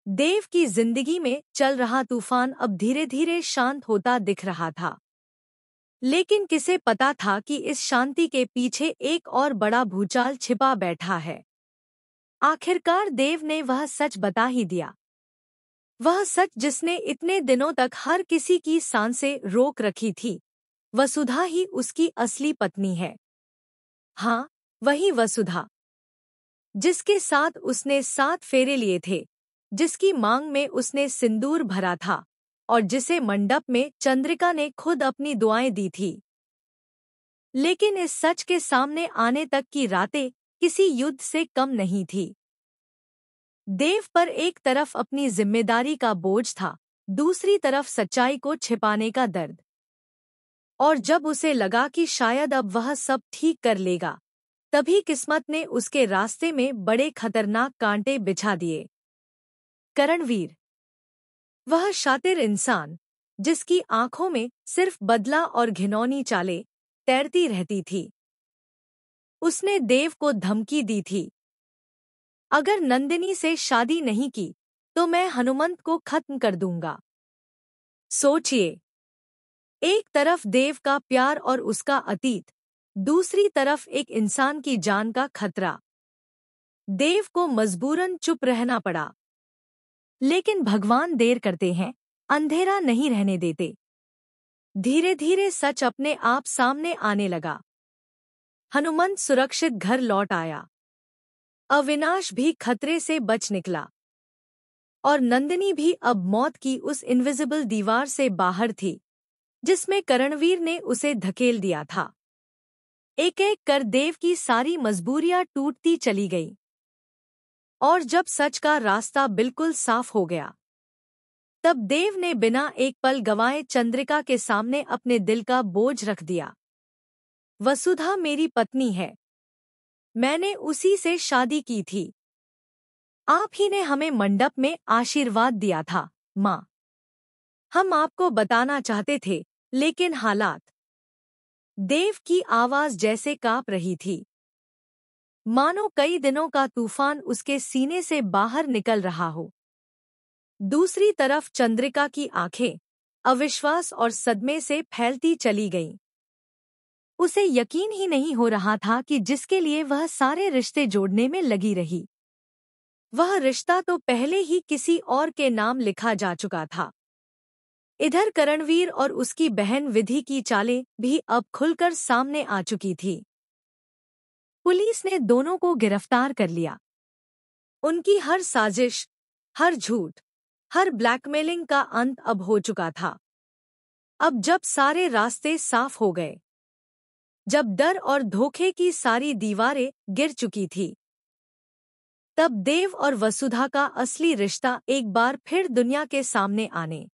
देव की जिंदगी में चल रहा तूफान अब धीरे धीरे शांत होता दिख रहा था। लेकिन किसे पता था कि इस शांति के पीछे एक और बड़ा भूचाल छिपा बैठा है। आखिरकार देव ने वह सच बता ही दिया। वह सच जिसने इतने दिनों तक हर किसी की सांसें रोक रखी थी। वसुधा ही उसकी असली पत्नी है। हाँ, वही वसुधा जिसके साथ उसने 7 फेरे लिए थे, जिसकी मांग में उसने सिंदूर भरा था और जिसे मंडप में चंद्रिका ने खुद अपनी दुआएं दी थी। लेकिन इस सच के सामने आने तक की रातें किसी युद्ध से कम नहीं थी। देव पर एक तरफ अपनी जिम्मेदारी का बोझ था, दूसरी तरफ सच्चाई को छिपाने का दर्द। और जब उसे लगा कि शायद अब वह सब ठीक कर लेगा, तभी किस्मत ने उसके रास्ते में बड़े खतरनाक कांटे बिछा दिए। करणवीर, वह शातिर इंसान जिसकी आंखों में सिर्फ बदला और घिनौनी चालें तैरती रहती थी। उसने देव को धमकी दी थी, अगर नंदिनी से शादी नहीं की तो मैं हनुमंत को खत्म कर दूंगा। सोचिए, एक तरफ देव का प्यार और उसका अतीत, दूसरी तरफ एक इंसान की जान का खतरा। देव को मजबूरन चुप रहना पड़ा। लेकिन भगवान देर करते हैं, अंधेरा नहीं रहने देते। धीरे धीरे सच अपने आप सामने आने लगा। हनुमंत सुरक्षित घर लौट आया। अविनाश भी खतरे से बच निकला। और नंदिनी भी अब मौत की उस इनविजिबल दीवार से बाहर थी, जिसमें करणवीर ने उसे धकेल दिया था। एक एक कर देव की सारी मजबूरियां टूटती चली गई। और जब सच का रास्ता बिल्कुल साफ हो गया, तब देव ने बिना एक पल गंवाए चंद्रिका के सामने अपने दिल का बोझ रख दिया। वसुधा मेरी पत्नी है। मैंने उसी से शादी की थी। आप ही ने हमें मंडप में आशीर्वाद दिया था, माँ। हम आपको बताना चाहते थे, लेकिन हालात। देव की आवाज जैसे कांप रही थी, मानो कई दिनों का तूफान उसके सीने से बाहर निकल रहा हो। दूसरी तरफ चंद्रिका की आंखें अविश्वास और सदमे से फैलती चली गईं। उसे यकीन ही नहीं हो रहा था कि जिसके लिए वह सारे रिश्ते जोड़ने में लगी रही, वह रिश्ता तो पहले ही किसी और के नाम लिखा जा चुका था। इधर करणवीर और उसकी बहन विधि की चालें भी अब खुलकर सामने आ चुकी थी। पुलिस ने दोनों को गिरफ्तार कर लिया। उनकी हर साजिश, हर झूठ, हर ब्लैकमेलिंग का अंत अब हो चुका था। अब जब सारे रास्ते साफ हो गए, जब डर और धोखे की सारी दीवारें गिर चुकी थी, तब देव और वसुधा का असली रिश्ता एक बार फिर दुनिया के सामने आने